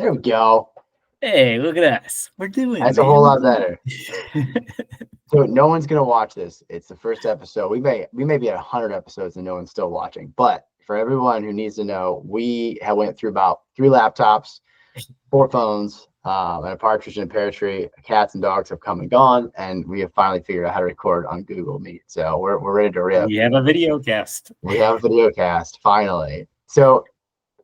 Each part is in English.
There we go. Hey, look at us. We're doing it. That's a whole lot better. So no one's gonna watch this. It's the first episode. We may be at 100 episodes and no one's still watching. But for everyone who needs to know, we have went through about 3 laptops, 4 phones, and a partridge in a pear tree. Cats and dogs have come and gone, and we have finally figured out how to record on Google Meet. So we're ready to rip. We have a video cast. We have a video cast finally. So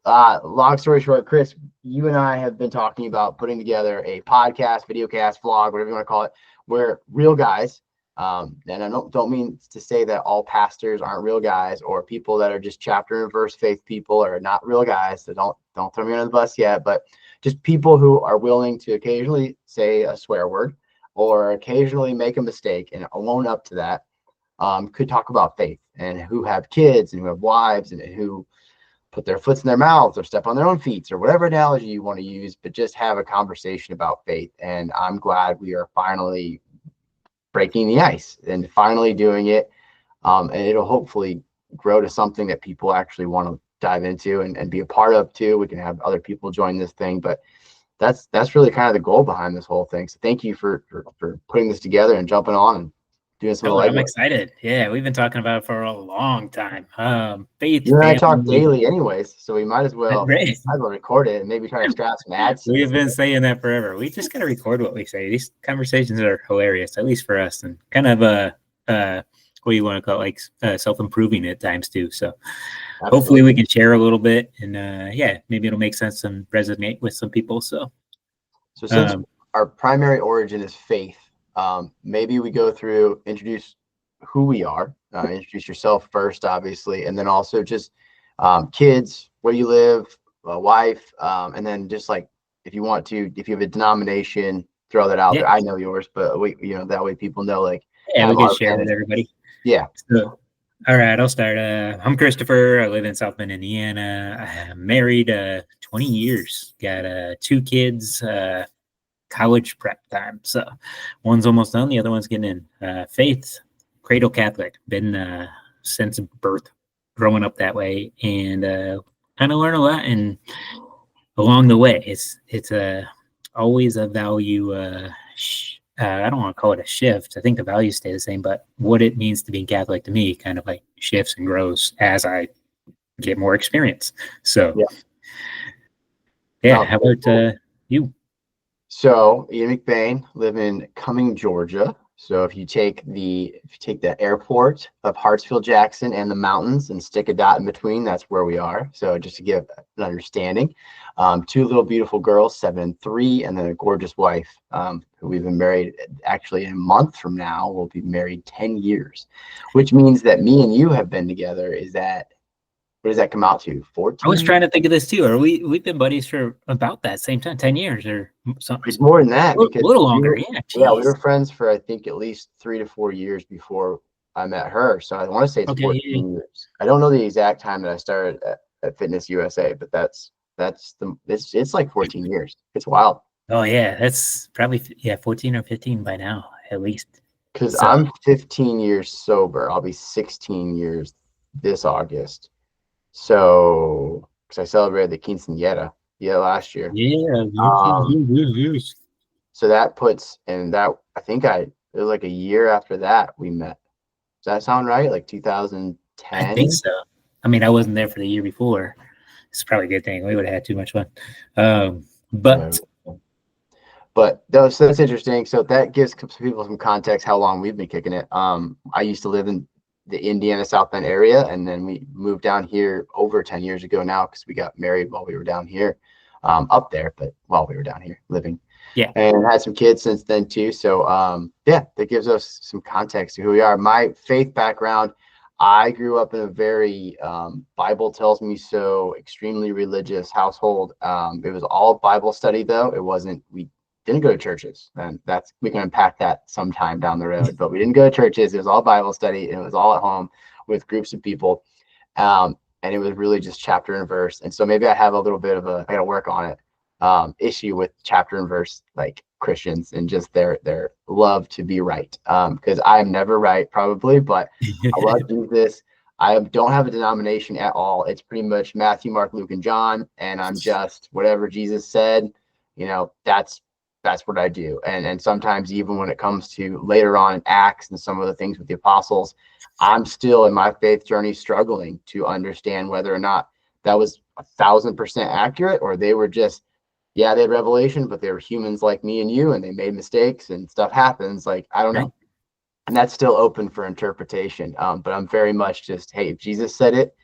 long story short, Chris, you and I have been talking about putting together a podcast, video cast, vlog, whatever you want to call it. We're real guys. And I don't mean to say that all pastors aren't real guys or people that are just chapter and verse faith people are not real guys. So don't throw me under the bus yet, but just people who are willing to occasionally say a swear word or occasionally make a mistake and own up to that. Could talk about faith and who have kids and who have wives and who put their foots in their mouths or step on their own feet or whatever analogy you want to use, but just have a conversation about faith. And I'm glad we are finally breaking the ice and finally doing it. And it'll hopefully grow to something that people actually want to dive into and be a part of too. We can have other people join this thing, but that's really kind of the goal behind this whole thing. So thank you for putting this together and jumping on and doing some I'm excited. Yeah, we've been talking about it for a long time. Faith. You and I talk daily anyways, so we might as well record it and maybe try to strap some ads. We've been saying that forever. We just got to record what we say. These conversations are hilarious, at least for us, and kind of what do you want to call it, like self-improving at times too. So hopefully we can share a little bit, and maybe it'll make sense and resonate with some people. So since our primary origin is faith, maybe we go through, introduce who we are, introduce yourself first, obviously, and then also just kids, where you live, wife, and then just like if you want to, if you have a denomination, throw that out there. I know yours, but that way people know, like, we can share with everybody. Yeah. So, all right, I'll start. I'm Christopher. I live in South Bend, Indiana. I'm married 20 years. Got 2 kids. College prep time. So one's almost done. The other one's getting in. Faith, cradle Catholic. Been since birth, growing up that way, and kind of learn a lot. And along the way, it's always a value. I don't want to call it a shift. I think the values stay the same, but what it means to be Catholic to me kind of like shifts and grows as I get more experience. So how about you? So Ian McBain, live in Cumming, Georgia. So if you take the airport of Hartsfield-Jackson and the mountains and stick a dot in between, that's where we are. So just to give an understanding, 2 little beautiful girls, 7 and 3, and then a gorgeous wife who we've been married. Actually, in a month from now, we'll be married 10 years, which means that me and you have been together. What does that come out to? 14? I was trying to think of this too. We've been buddies for about that same time, 10 years or something. It's more than that. A little longer, we were friends for, I think, at least 3 to 4 years before I met her. So I want to say it's 14 years. I don't know the exact time that I started at Fitness USA, but it's like 14 years. It's wild. Oh yeah, that's probably 14 or 15 by now, at least. Because I'm 15 years sober. I'll be 16 years this August. So, because I celebrated the quinceañera last year. So that puts, and that it was like a year after that we met. Does that sound right? Like 2010? I think so. I mean, I wasn't there for the year before. It's probably a good thing. We would have had too much fun. But so that's interesting. So that gives people some context how long we've been kicking it. I used to live in the Indiana South Bend area, and then we moved down here over 10 years ago now because we got married while we were down here, up there, but while we were down here living. Yeah. And had some kids since then too. So that gives us some context to who we are. My faith background, I grew up in a very Bible tells me so extremely religious household. It was all Bible study though. It wasn't, we didn't go to churches, and we can unpack that sometime down the road, but we didn't go to churches. It was all Bible study, and it was all at home with groups of people. And it was really just chapter and verse. And so maybe I have a little bit of I got to work on it, issue with chapter and verse, like Christians, and just their love to be right. Because I'm never right probably, but I love Jesus. I don't have a denomination at all. It's pretty much Matthew, Mark, Luke, and John, and I'm just whatever Jesus said. That's what I do. And sometimes even when it comes to later on in Acts and some of the things with the apostles, I'm still in my faith journey struggling to understand whether or not that was 1,000% accurate, or they were just, yeah, they had revelation, but they were humans like me and you, and they made mistakes and stuff happens. Like, I don't know. And that's still open for interpretation. But I'm very much just, hey, if Jesus said it,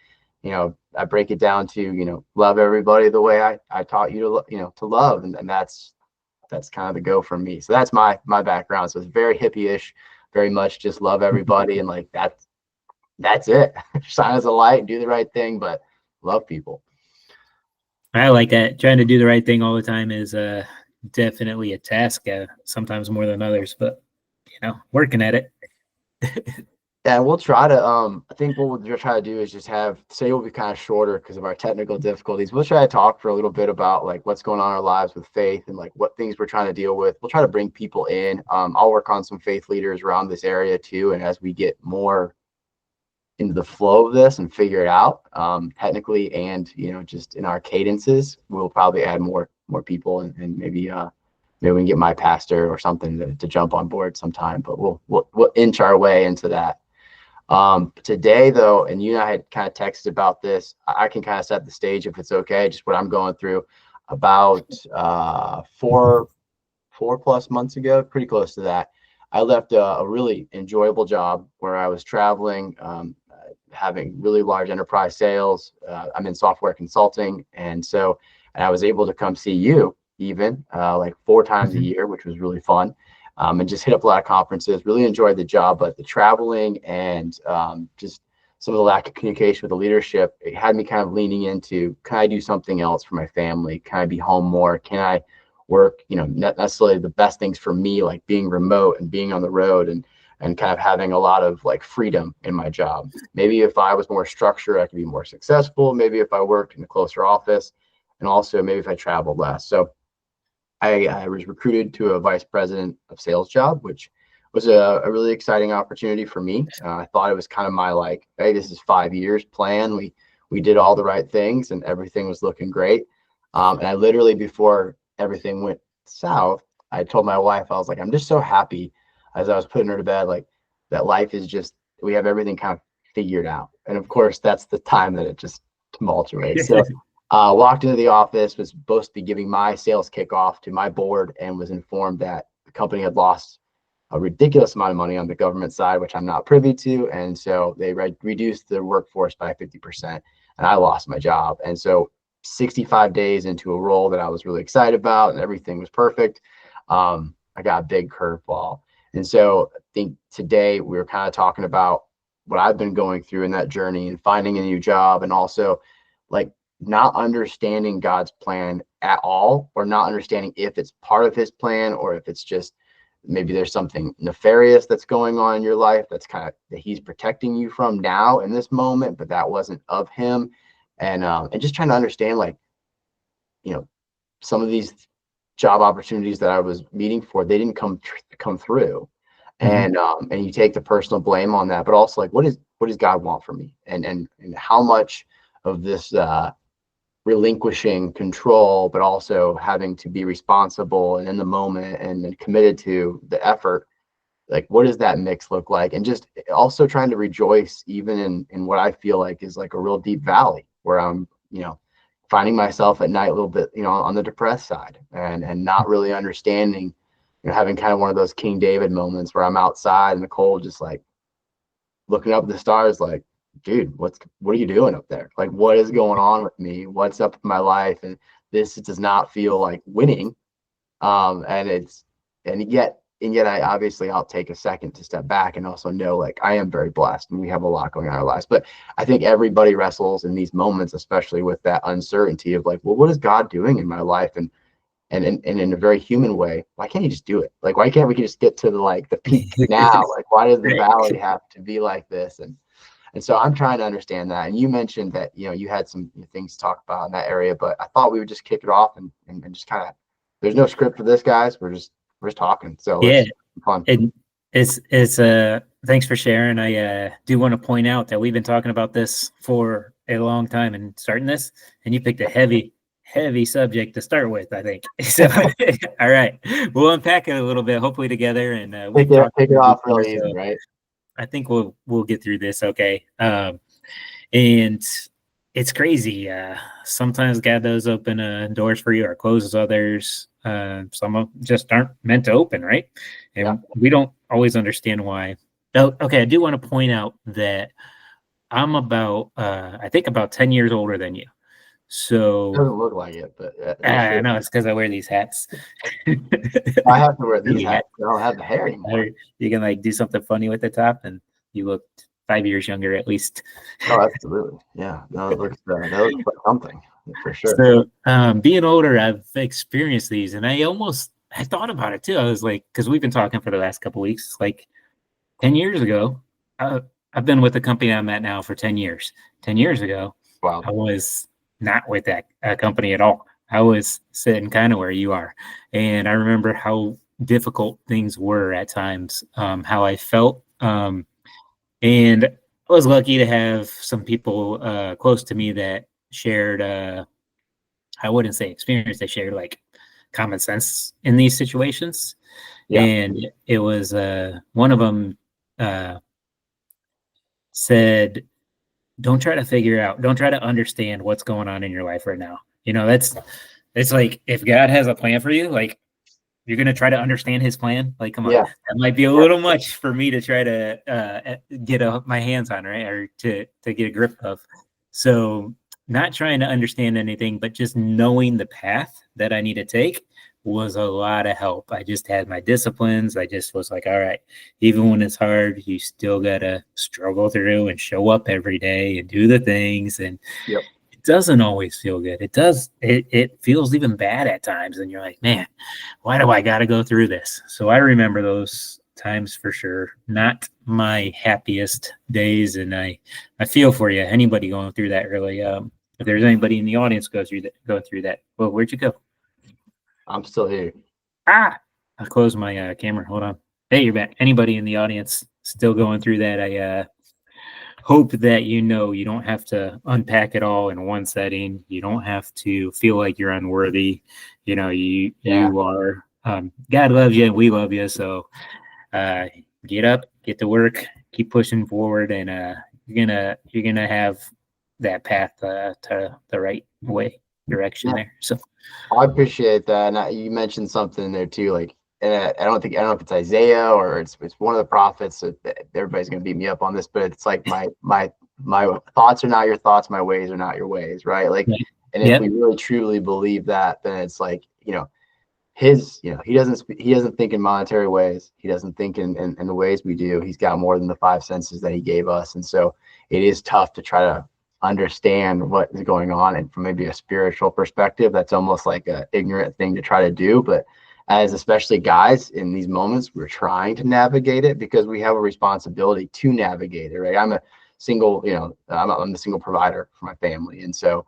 I break it down to, love everybody the way I taught you to love. And that's kind of the go for me. So that's my background. So it's very hippie-ish, very much just love everybody. And like, that's it. Shine as a light, do the right thing, but love people. I like that. Trying to do the right thing all the time is definitely a task, sometimes more than others, but working at it. Yeah, we'll try to I think what we'll try to do is just say we'll be kind of shorter because of our technical difficulties. We'll try to talk for a little bit about like what's going on in our lives with faith and like what things we're trying to deal with. We'll try to bring people in. I'll work on some faith leaders around this area too. And as we get more into the flow of this and figure it out, technically and just in our cadences, we'll probably add more people and maybe we can get my pastor or something to jump on board sometime. But we'll inch our way into that. Today though, and you and I had kind of texted about this, I can kind of set the stage if it's okay, just what I'm going through. About 4+ months ago, pretty close to that, I left a really enjoyable job where I was traveling, having really large enterprise sales. I'm in software consulting. And I was able to come see you even like 4 times a year, which was really fun. And just hit up a lot of conferences, really enjoyed the job, but the traveling and just some of the lack of communication with the leadership, it had me kind of leaning into, can I do something else for my family? Can I be home more? Can I work, not necessarily the best things for me, like being remote and being on the road and kind of having a lot of like freedom in my job. Maybe if I was more structured, I could be more successful. Maybe if I worked in a closer office, and also maybe if I traveled less. So I was recruited to a vice president of sales job, which was a really exciting opportunity for me. I thought it was kind of my like, hey, this is 5 years plan. We did all the right things and everything was looking great. And I literally, before everything went south, I told my wife, I was like, I'm just so happy as I was putting her to bed, like that life is just, we have everything kind of figured out. And of course, that's the time that it just tumultuates. So walked into the office, was supposed to be giving my sales kickoff to my board, and was informed that the company had lost a ridiculous amount of money on the government side, which I'm not privy to. And so they reduced the workforce by 50%, and I lost my job. And so 65 days into a role that I was really excited about and everything was perfect, I got a big curveball. And so I think today we were kind of talking about what I've been going through in that journey and finding a new job, and also like not understanding God's plan at all, or not understanding if it's part of his plan or if it's just maybe there's something nefarious that's going on in your life that's kind of that he's protecting you from now in this moment, but that wasn't of him. And just trying to understand, like, some of these job opportunities that I was meeting for, they didn't come through. And you take the personal blame on that, but also like, what does God want from me? And how much of this relinquishing control, but also having to be responsible and in the moment and committed to the effort, like what does that mix look like? And just also trying to rejoice even in what I feel like is like a real deep valley where I'm, finding myself at night a little bit, on the depressed side and not really understanding, having kind of one of those King David moments where I'm outside in the cold, just like looking up at the stars, like, dude, what are you doing up there? Like, what is going on with me? What's up with my life? And this does not feel like winning. And yet I'll take a second to step back and also know, like, I am very blessed and we have a lot going on in our lives. But I think everybody wrestles in these moments, especially with that uncertainty of like, well, what is God doing in my life? And in a very human way, why can't he just do it? Like, why can't we just get to the peak now? Like, why does the valley have to be like this? And so I'm trying to understand that. And you mentioned that, you had some things to talk about in that area, but I thought we would just kick it off and just kind of, there's no script for this, guys. We're just talking. So yeah. fun. And It's thanks for sharing. I do want to point out that we've been talking about this for a long time and starting this, and you picked a heavy subject to start with, I think. So all right. We'll unpack it a little bit, hopefully together, and we've talked Pick it about it off real before, easy, so right? I think we'll get through this okay. And it's crazy. Sometimes God does open doors for you or closes others. Some of just aren't meant to open, right? And Yeah. we don't always understand why. Oh, okay, I do want to point out that I'm about, I think about 10 years older than you. So Doesn't look like it, but you I should. know it's because I wear these hats. I have to wear these Really hats. I don't have the hair anymore. Or you can like do something funny with the top, and you look 5 years younger at least. Oh, absolutely. Yeah. No, that looks like something for sure. So being older, I've experienced these, and I thought about it too. I was like, because we've been talking for the last couple weeks, like 10 years ago, I've been with the company I'm at now for 10 years. 10 years ago, Wow. I was not with that company at all. I was sitting kind of where you are. And I remember how difficult things were at times, how I felt. And I was lucky to have some people close to me that shared, I wouldn't say experience, they shared like common sense in these situations. Yeah. And it was one of them uh, said, don't try to figure out, don't try to understand what's going on in your life right now. It's like if God has a plan for you, like you're gonna try to understand his plan. Like, come on, Yeah. that might be a little much for me to try to get my hands on, right, or to get a grip of. So, not trying to understand anything, but just knowing the path that I need to take was a lot of help. I just had my disciplines. I just was like, all right, even when it's hard, you still gotta struggle through and show up every day and do the things. And Yep. it doesn't always feel good. It does. It feels even bad at times, and you're like, man, why do I got to go through this? So I remember those times for sure. Not my happiest days, and I feel for you. Anybody going through that, really. If there's anybody in the audience go through that, well, where'd you go? I'm still here. I closed my camera. Hold on. Hey, you're back. Anybody in the audience still going through that? I hope that you don't have to unpack it all in one setting. You don't have to feel like you're unworthy. You are. God loves you and we love you. So get up, get to work, keep pushing forward, and you're gonna have that path to the right way direction there. So I appreciate that. And you mentioned something there too, like, and I don't know if it's Isaiah or it's one of the prophets. So everybody's gonna beat me up on this, but it's like my thoughts are not your thoughts, my ways are not your ways, right? Like, and if we really truly believe that, then it's like, he doesn't think in monetary ways. He doesn't think in the ways we do. He's got more than the five senses that he gave us, and so it is tough to try to understand what is going on, and from maybe a spiritual perspective, that's almost like an ignorant thing to try to do. But as especially guys in these moments, we're trying to navigate it because we have a responsibility to navigate it, right? I'm a single, I'm the single provider for my family, and so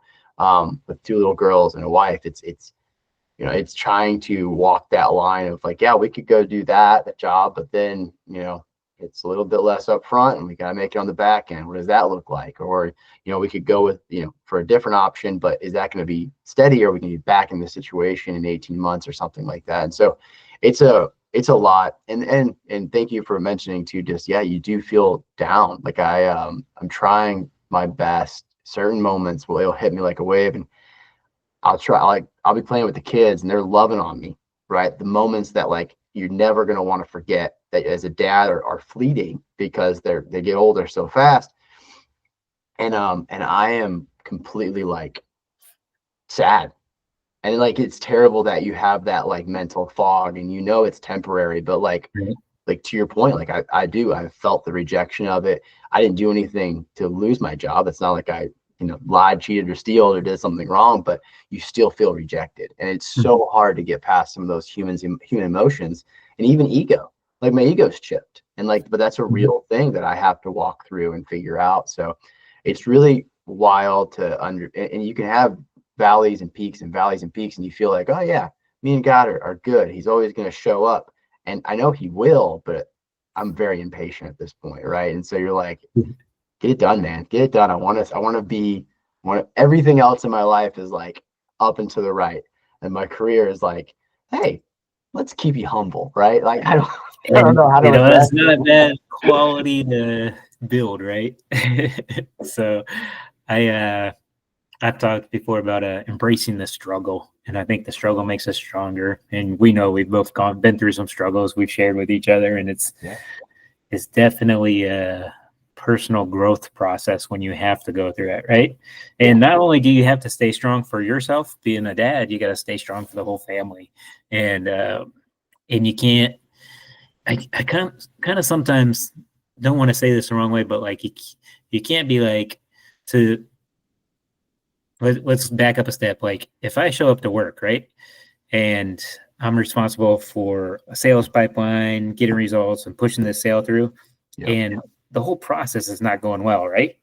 with two little girls and a wife, it's trying to walk that line of like, yeah, we could go do that job, but then, it's a little bit less upfront and we got to make it on the back end. What does that look like? Or, we could go with, for a different option, but is that going to be steady, or we can be back in the situation in 18 months or something like that? And so it's a lot. And thank you for mentioning too, just, yeah, you do feel down. Like I'm trying my best. Certain moments it'll hit me like a wave, and I'll be playing with the kids and they're loving on me, right? The moments that like you're never going to want to forget that as a dad are fleeting because they get older so fast. And I am completely like sad. And like, it's terrible that you have that like mental fog and it's temporary, but like to your point, like I felt the rejection of it. I didn't do anything to lose my job. It's not like I lied, cheated, or stealed, or did something wrong, but you still feel rejected. And it's so hard to get past some of those human emotions and even ego. Like my ego's chipped, and like, but that's a real thing that I have to walk through and figure out. So it's really wild and you can have valleys and peaks and valleys and peaks, and you feel like, oh yeah, me and God are good. He's always going to show up. And I know he will, but I'm very impatient at this point, right? And so you're like, get it done, man. Get it done. I want to be, everything else in my life is like up and to the right. And my career is like, hey, let's keep you humble, right? Like, I don't know how to that's not a bad quality to build, right? So I've talked before about embracing the struggle, and I think the struggle makes us stronger. And we know we've both been through some struggles we've shared with each other, and it's definitely a personal growth process when you have to go through it, right? And not only do you have to stay strong for yourself, being a dad, you got to stay strong for the whole family, and you can't. I kind of sometimes don't want to say this the wrong way, but like you can't be like to. Let's back up a step. Like if I show up to work, right, and I'm responsible for a sales pipeline, getting results, and pushing this sale through, and the whole process is not going well, right?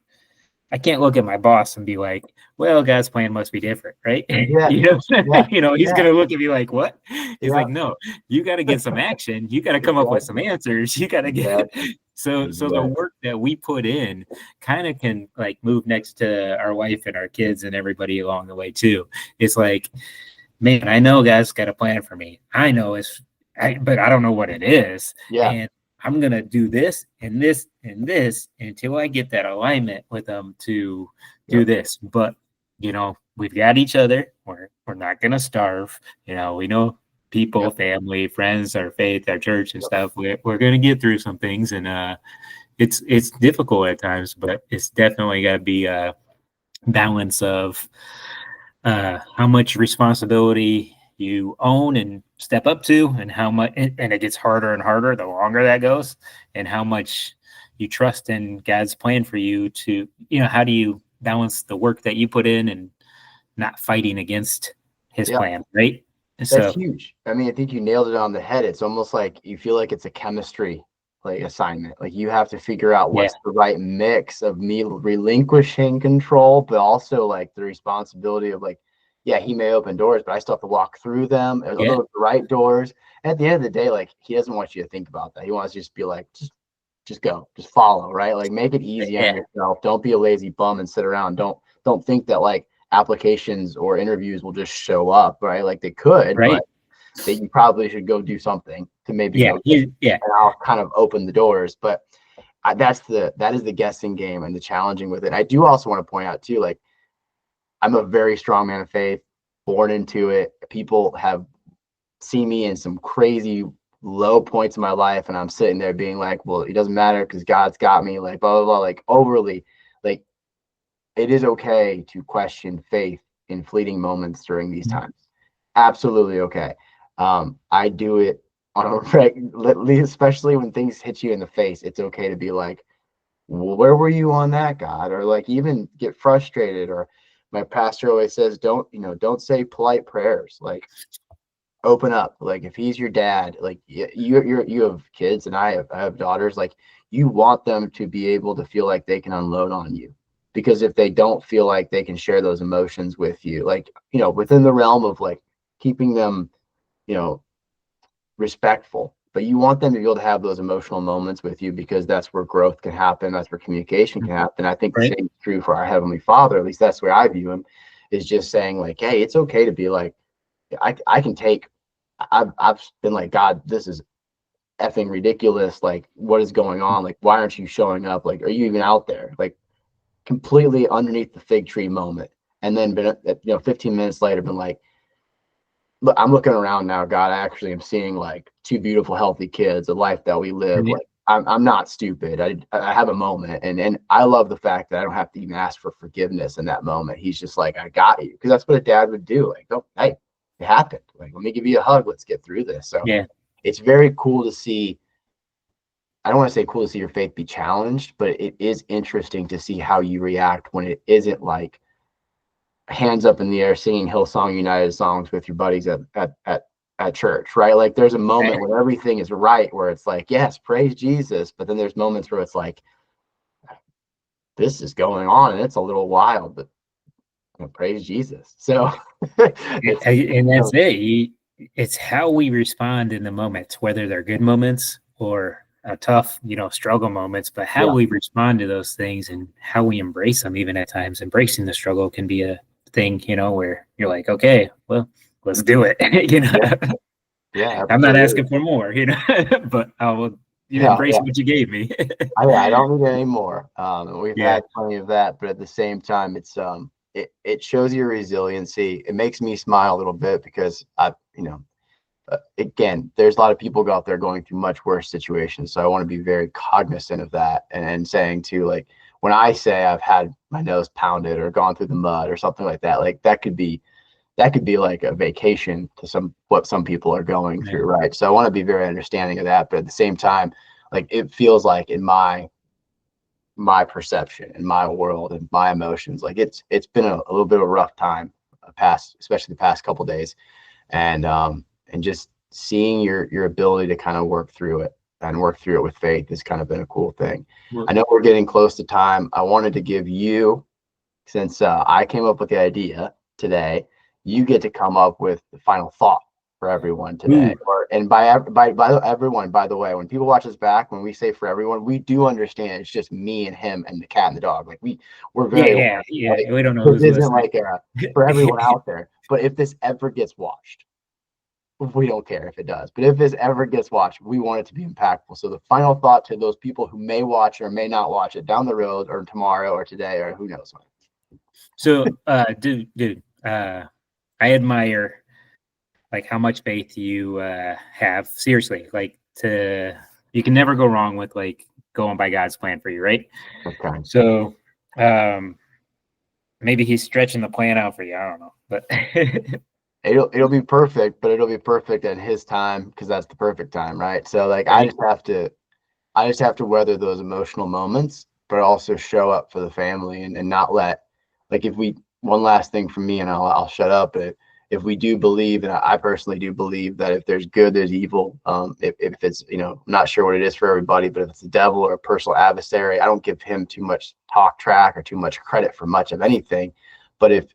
I can't look at my boss and be like, well, God's plan must be different, right? Yeah. He's going to look at me like, what? He's like, no, you got to get some action. You got to come up with some answers. You got to get so the work that we put in kind of can like move next to our wife and our kids and everybody along the way too. It's like, man, I know God's got a plan for me. I know but I don't know what it is. Yeah. And I'm going to do this and this and this until I get that alignment with them to do this. But, we've got each other. We're not going to starve. We know people, family, friends, our faith, our church and stuff. We're going to get through some things. And it's difficult at times, but it's definitely got to be a balance of how much responsibility you own and step up to, and how much, and it gets harder and harder the longer that goes, and how much you trust in God's plan for you to, how do you balance the work that you put in and not fighting against his plan, right? That's huge. I mean, I think you nailed it on the head. It's almost like you feel like it's a chemistry like assignment. Like you have to figure out what's the right mix of me relinquishing control, but also like the responsibility of like, he may open doors, but I still have to walk through them. Are those the right doors? And at the end of the day, like he doesn't want you to think about that. He wants you to just be like, just go, just follow, right? Like make it easy on yourself. Don't be a lazy bum and sit around. Don't think that like applications or interviews will just show up, right? Like they could, but that you probably should go do something to maybe and I'll kind of open the doors. But that is the guessing game and the challenging with it. I do also want to point out too, like I'm a very strong man of faith, born into it. People have seen me in some crazy low points in my life, and I'm sitting there being like, well, it doesn't matter because God's got me, like blah, blah, blah, like overly, like it is okay to question faith in fleeting moments during these times. Absolutely okay. I do it on a regular, especially when things hit you in the face. It's okay to be like, well, where were you on that, God? Or like even get frustrated. Or my pastor always says, don't say polite prayers. Like open up. Like if he's your dad, like you have kids and I have daughters, like you want them to be able to feel like they can unload on you. Because if they don't feel like they can share those emotions with you, like, within the realm of like keeping them, respectful, but you want them to be able to have those emotional moments with you, because that's where growth can happen. That's where communication can happen. I think the same is true for our Heavenly Father. At least that's where I view him, is just saying like, hey, it's okay to be like, I can take, I've been like, God, this is effing ridiculous. Like, what is going on? Like, why aren't you showing up? Like, are you even out there? Like, completely underneath the fig tree moment. And then been 15 minutes later, been like, look, I'm looking around now, God. I actually am seeing like two beautiful, healthy kids, a life that we live. Like I'm not stupid. I have a moment, and I love the fact that I don't have to even ask for forgiveness in that moment. He's just like, I got you, because that's what a dad would do. Like, oh, hey, it happened. Like, let me give you a hug. Let's get through this. So it's very cool to see. I don't want to say cool to see your faith be challenged, but it is interesting to see how you react when it isn't like hands up in the air singing Hillsong United songs with your buddies at church, right? Like there's a moment when everything is right, where it's like, yes, praise Jesus. But then there's moments where it's like, this is going on and it's a little wild, but praise Jesus. So, and that's it. It's how we respond in the moments, whether they're good moments or tough, struggle moments, but how Yeah. we respond to those things and how we embrace them, even at times, embracing the struggle can be a thing, where you're like, okay, well, let's do it. Yeah, I'm not absolutely. asking for more, but I will Yeah, embrace yeah. what you gave me. I don't need any more. We've Yeah. had plenty of that, but at the same time, it shows your resiliency. It makes me smile a little bit because again, there's a lot of people out there going through much worse situations. So I want to be very cognizant of that and saying too, like when I say I've had my nose pounded or gone through the mud or something like that could be like a vacation to what some people are going Yeah. through, right? So I want to be very understanding of that, but at the same time, like it feels like in my perception and my world and my emotions, like it's been a little bit of a rough time, especially the past couple days, and just seeing your ability to kind of work through it and work through it with faith has kind of been a cool thing. Well, I know we're getting close to time. I wanted to give you, since I came up with the idea today, you get to come up with the final thought for everyone today. ooh, And by everyone, by the way, when people watch us back, when we say for everyone, we do understand it's just me and him and the cat and the dog. Like we're yeah, very yeah, aware. Like, yeah. We don't know this who's isn't listening. like for everyone out there. But if this ever gets watched, we don't care if it does. But if this ever gets watched, we want it to be impactful. So the final thought to those people who may watch or may not watch it down the road or tomorrow or today or who knows when. So, dude, I admire like how much faith you have. Seriously, like you can never go wrong with like going by God's plan for you, right? Okay. So, um, maybe he's stretching the plan out for you. I don't know, but It'll be perfect, but it'll be perfect at his time because that's the perfect time, right? So like right, I just have to weather those emotional moments, but also show up for the family and not let, like, if we, one last thing from me and I'll shut up. If we do believe, and I personally do believe that if there's good, there's evil. If it's, I'm not sure what it is for everybody, but if it's the devil or a personal adversary, I don't give him too much talk track or too much credit for much of anything. But if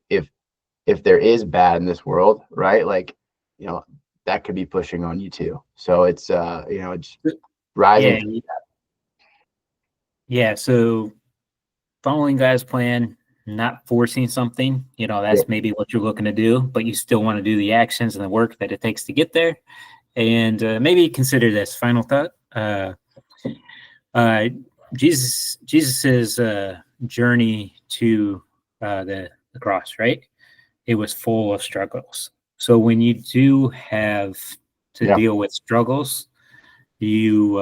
there is bad in this world, right? Like, you know, that could be pushing on you too. So it's rising. yeah, yeah. So following God's plan, not forcing something, Yeah. that's maybe what you're looking to do, but you still want to do the actions and the work that it takes to get there. And maybe consider this final thought. Uh, Jesus's journey to the cross, right? It was full of struggles. So when you do have to Yeah. deal with struggles, you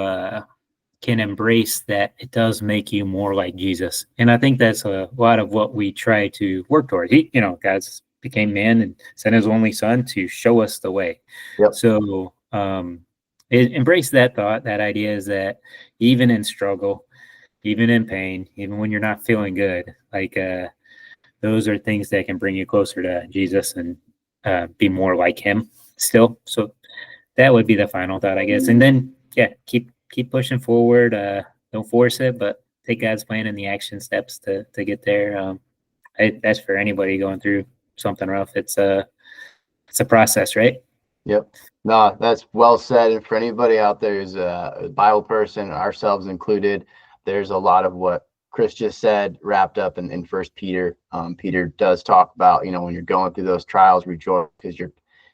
can embrace that it does make you more like Jesus. And I think that's a lot of what we try to work towards. God's became man and sent his only son to show us the way. Yep. So embrace that thought. That idea is that even in struggle, even in pain, even when you're not feeling good, like those are things that can bring you closer to Jesus and be more like him still. So that would be the final thought, I guess. And then yeah, keep pushing forward. Don't force it, but take God's plan and the action steps to get there. That's for anybody going through something rough. It's a process, right? Yep. No, that's well said. And for anybody out there who's a Bible person, ourselves included, there's a lot of what Chris just said wrapped up in First Peter. Peter does talk about, when you're going through those trials, rejoice because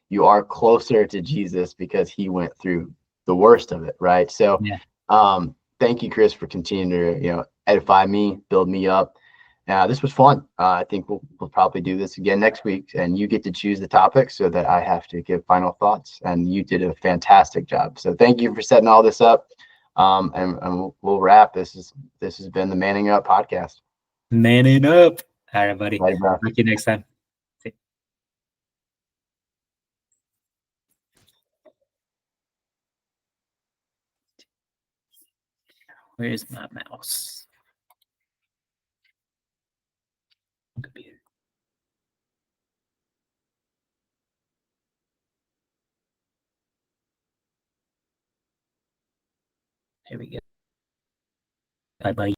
you are closer to Jesus because he went through the worst of it, right? So Yeah. thank you, Chris, for continuing to, edify me, build me up. This was fun. I think we'll probably do this again next week, and you get to choose the topic so that I have to give final thoughts. And you did a fantastic job. So thank you for setting all this up. And we'll wrap. This has been the Manning Up podcast. Manning up. All right, buddy. Right, bro. Talk to you next time. See- Where's my mouse? Computer. Here we go. Bye bye.